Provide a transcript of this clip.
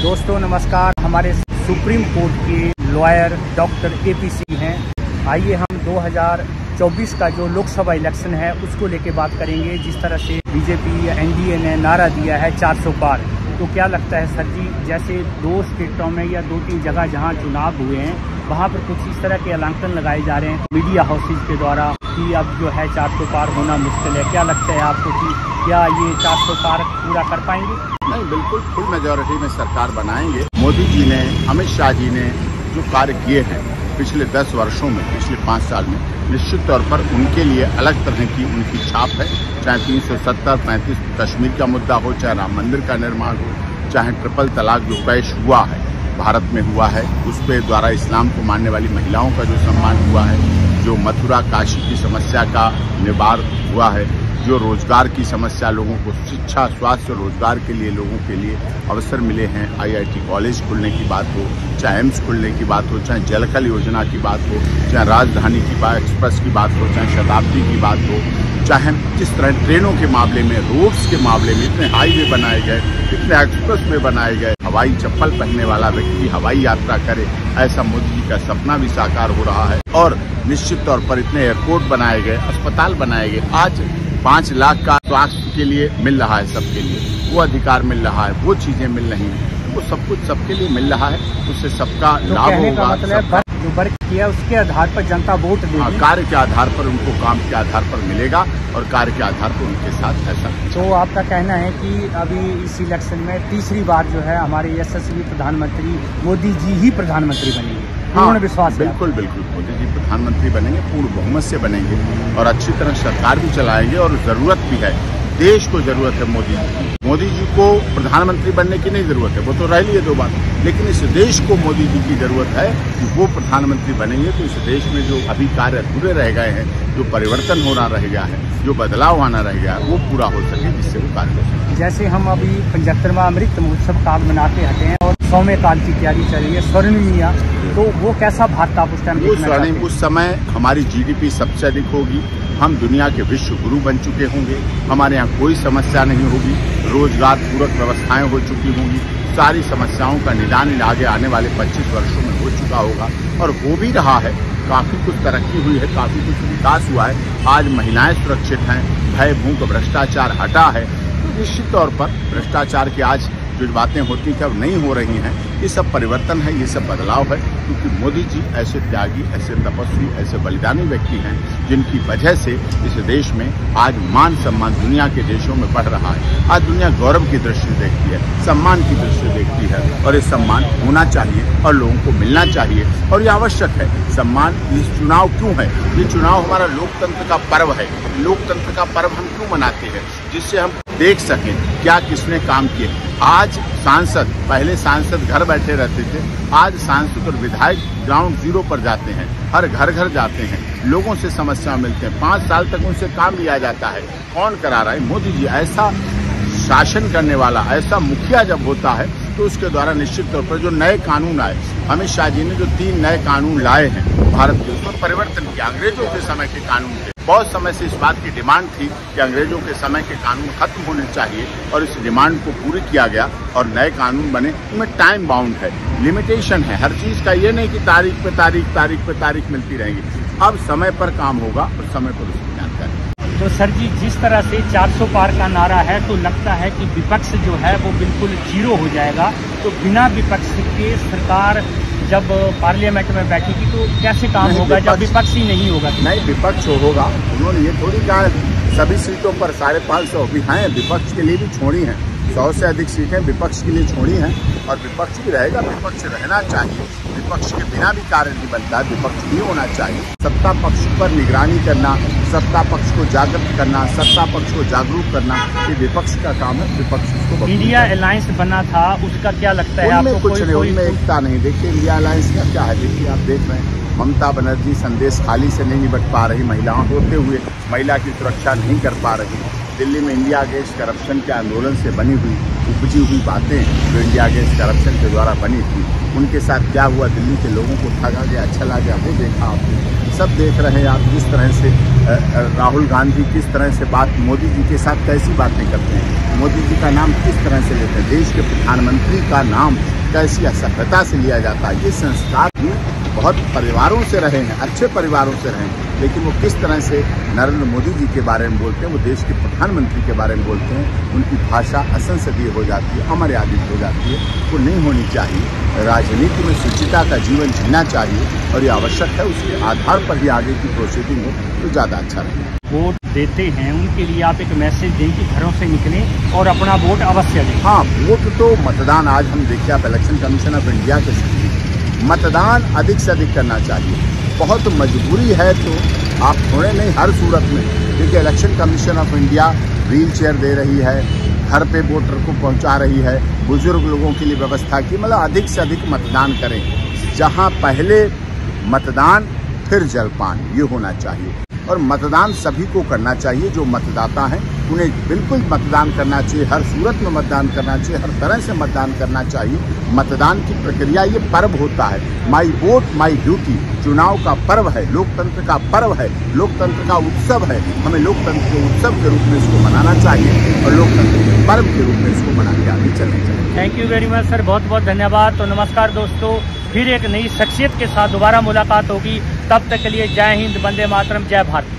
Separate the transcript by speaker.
Speaker 1: दोस्तों नमस्कार। हमारे सुप्रीम कोर्ट के लॉयर डॉक्टर APC हैं। आइए हम 2024 का जो लोकसभा इलेक्शन है उसको लेके बात करेंगे। जिस तरह से बीजेपी NDA ने नारा दिया है 400 पार, तो क्या लगता है सर जी, जैसे 2 स्टेटों में या 2-3 जगह जहां चुनाव हुए हैं वहां पर कुछ इस तरह के ऐलान लगाए जा रहे हैं मीडिया हाउसेज के द्वारा कि अब जो है 400 पार होना मुश्किल है। क्या लगता है आपको कि क्या ये 400 पार पूरा कर पाएंगे?
Speaker 2: नहीं, बिल्कुल फुल मेजॉरिटी में सरकार बनाएंगे। मोदी जी ने, अमित शाह जी ने जो कार्य किए हैं पिछले 10 वर्षों में, पिछले 5 साल में, निश्चित तौर पर उनके लिए अलग तरह की उनकी छाप है। चाहे 370-35 कश्मीर का मुद्दा हो, चाहे राम मंदिर का निर्माण हो, चाहे ट्रिपल तलाक जो पेश हुआ है, भारत में हुआ है, उस पे द्वारा इस्लाम को मानने वाली महिलाओं का जो सम्मान हुआ है, जो मथुरा काशी की समस्या का निवार हुआ है, जो रोजगार की समस्या, लोगों को शिक्षा, स्वास्थ्य, रोजगार के लिए लोगों के लिए अवसर मिले हैं। IIT कॉलेज खुलने की बात हो, चाहे एम्स खुलने की बात हो, चाहे जलकल योजना की बात हो, चाहे राजधानी की एक्सप्रेस की बात हो, चाहे शताब्दी की बात हो, चाहे जिस तरह ट्रेनों के मामले में, रोड्स के मामले में इतने हाईवे बनाए गए, इतने एक्सप्रेस वे बनाए गए, हवाई चप्पल पहनने वाला व्यक्ति हवाई यात्रा करे, ऐसा मोदी जी का सपना भी साकार हो रहा है। और निश्चित तौर पर इतने एयरपोर्ट बनाए गए, अस्पताल बनाए गए। आज 5 लाख का स्वास्थ्य के लिए मिल रहा है, सबके लिए वो अधिकार मिल रहा है, वो चीजें मिल रही हैं, वो सब कुछ सबके लिए मिल रहा है, उससे सबका लाभ होगा।
Speaker 1: मतलब जो वर्क किया उसके आधार पर जनता वोट देगी।
Speaker 2: कार्य के आधार पर उनको काम के आधार पर मिलेगा और कार्य के आधार पर उनके साथ ऐसा।
Speaker 1: तो आपका कहना है कि अभी इस इलेक्शन में तीसरी बार जो है हमारे यशस्वी प्रधानमंत्री मोदी जी ही प्रधानमंत्री बनेंगे? पूर्ण विश्वास?
Speaker 2: बिल्कुल बिल्कुल, मोदी जी प्रधानमंत्री बनेंगे, पूर्ण बहुमत से बनेंगे और अच्छी तरह सरकार भी चलाएंगे। और जरूरत भी है, देश को जरूरत है मोदी जी। मोदी जी को प्रधानमंत्री बनने की नहीं जरूरत है, वो तो रह लिए 2 बार, लेकिन इस देश को मोदी जी की जरूरत है कि वो प्रधानमंत्री बनेंगे तो इस देश में जो अभी कार्य अधूरे रह गए हैं, जो परिवर्तन होना रह गया है, जो बदलाव आना रह गया है, वो पूरा हो सके, जिससे वो कार्य हो सके।
Speaker 1: जैसे हम अभी 75वां अमृत महोत्सव काल मनाते हटे हैं और 100वें काल की तैयारी चल रही है, स्वर्णिम, तो वो कैसा भारत आप उस टाइम?
Speaker 2: उस समय हमारी GDP सबसे अधिक होगी, हम दुनिया के विश्व गुरु बन चुके होंगे, हमारे यहाँ कोई समस्या नहीं होगी, रोजगार पूरक व्यवस्थाएं हो चुकी होंगी, सारी समस्याओं का निदान आगे आने वाले 25 वर्षों में हो चुका होगा और हो भी रहा है। काफी कुछ तरक्की हुई है, काफी कुछ विकास हुआ है। आज महिलाएं सुरक्षित हैं, भय भूख भ्रष्टाचार हटा है। तो निश्चित तौर पर भ्रष्टाचार की आज जो बातें होती हैं अब नहीं हो रही हैं, ये सब परिवर्तन है, ये सब बदलाव है, क्योंकि मोदी जी ऐसे त्यागी, ऐसे तपस्वी, ऐसे बलिदानी व्यक्ति हैं जिनकी वजह से इस देश में आज मान सम्मान दुनिया के देशों में बढ़ रहा है। आज दुनिया गौरव की दृष्टि देखती है, सम्मान की दृष्टि देखती है और ये सम्मान होना चाहिए और लोगों को मिलना चाहिए और ये आवश्यक है। सम्मान, ये चुनाव क्यों है? ये चुनाव हमारा लोकतंत्र का पर्व है। लोकतंत्र का पर्व हम क्यों मनाते हैं? जिससे हम देख सकें क्या किसने काम किए। आज सांसद, पहले सांसद घर बैठे रहते थे, आज सांसद और विधायक ग्राउंड जीरो पर जाते हैं, हर घर घर जाते हैं, लोगों से समस्या मिलते हैं, 5 साल तक उनसे काम लिया जाता है। कौन करा रहा है? मोदी जी। ऐसा शासन करने वाला, ऐसा मुखिया जब होता है तो उसके द्वारा निश्चित तौर पर जो नए कानून आए, अमित शाह जी ने जो 3 नए कानून लाए हैं भारत के, उसमें परिवर्तन किया। अंग्रेजों के समय के कानून थे, बहुत समय से इस बात की डिमांड थी कि अंग्रेजों के समय के कानून खत्म होने चाहिए और इस डिमांड को पूरी किया गया और नए कानून बने। उनमें टाइम बाउंड है, लिमिटेशन है हर चीज का। ये नहीं कि तारीख पे तारीख मिलती रहेगी। अब समय पर काम होगा और समय पर उसकी जानकारी।
Speaker 1: तो सर जी, जिस तरह से 400 पार का नारा है तो लगता है कि विपक्ष जो है वो बिल्कुल जीरो हो जाएगा। तो बिना विपक्ष के सरकार जब पार्लियामेंट में बैठेगी तो कैसे काम होगा जब विपक्ष ही नहीं होगा?
Speaker 2: नहीं, विपक्ष होगा। उन्होंने ये थोड़ी कहा सभी सीटों पर 550 भी हैं, विपक्ष के लिए भी छोड़ी हैं। 100 से अधिक सीटें विपक्ष के लिए छोड़ी हैं और विपक्ष भी रहेगा, विपक्ष रहना चाहिए। विपक्ष के बिना भी कार्य नहीं बनता, विपक्ष भी होना चाहिए। सत्ता पक्ष पर निगरानी करना, सत्ता पक्ष को जागृत करना, सत्ता पक्ष को जागरूक करना, ये विपक्ष का काम है। विपक्ष को
Speaker 1: इंडिया अलायंस बना था, उसका क्या लगता है आपको?
Speaker 2: कुछ नहीं, उनमें एकता नहीं। देखिए इंडिया अलायंस का क्या है, देखिए आप देख रहे हैं ममता बनर्जी संदेश खाली से नहीं निपट पा रही, महिलाओं होते हुए महिला की सुरक्षा नहीं कर पा रही। दिल्ली में इंडिया अगेंस्ट करप्शन के आंदोलन से बनी हुई उपजी हुई बातें जो इंडिया अगेंस्ट करप्शन के द्वारा बनी थी, उनके साथ क्या हुआ, दिल्ली के लोगों को ठगा गया, चला गया, वो देखा आपने। सब देख रहे हैं आप किस तरह से राहुल गांधी किस तरह से मोदी जी के साथ कैसी बातें करते हैं, मोदी जी का नाम किस तरह से लेते हैं, देश के प्रधानमंत्री का नाम कैसी असभ्यता से लिया जाता है। ये संस्कार भी बहुत परिवारों से रहे हैं, अच्छे परिवारों से रहे हैं, लेकिन वो किस तरह से नरेंद्र मोदी जी के बारे में बोलते हैं, वो देश के प्रधानमंत्री के बारे में बोलते हैं, उनकी भाषा असंसदीय हो जाती है, अमर्यादित हो जाती है। वो नहीं होनी चाहिए। राजनीति में शुचिता का जीवन जीना चाहिए और ये आवश्यक है। उसके आधार पर ही आगे की प्रोसीडिंग हो तो ज़्यादा अच्छा रहेगा।
Speaker 1: वोट देते हैं उनके लिए आप एक मैसेज दें कि घरों से निकलें और अपना वोट अवश्य दें।
Speaker 2: हाँ, वोट तो मतदान, आज हम देखिए आप इलेक्शन कमीशन ऑफ इंडिया के मतदान अधिक से अधिक करना चाहिए। बहुत मजबूरी है तो आप थोड़े नहीं, हर सूरत में, क्योंकि Election Commission of India wheelchair दे रही है, घर पे वोटर को पहुंचा रही है, बुजुर्ग लोगों के लिए व्यवस्था की, मतलब अधिक से अधिक मतदान करें। जहां पहले मतदान फिर जलपान, ये होना चाहिए। और मतदान सभी को करना चाहिए, जो मतदाता हैं उन्हें बिल्कुल मतदान करना चाहिए, हर सूरत में मतदान करना चाहिए, हर तरह से मतदान करना चाहिए। मतदान की प्रक्रिया ये पर्व होता है, माई वोट माई ड्यूटी, चुनाव का पर्व है, लोकतंत्र का पर्व है, लोकतंत्र का उत्सव है। हमें लोकतंत्र के उत्सव के रूप में इसको मनाना चाहिए और लोकतंत्र के पर्व के रूप में इसको मना के आगे चलना चाहिए।
Speaker 1: Thank you very much sir, बहुत बहुत धन्यवाद। तो नमस्कार दोस्तों, फिर एक नई शख्सियत के साथ दोबारा मुलाकात होगी। तब तक के लिए जय हिंद, वंदे मातरम, जय भारत।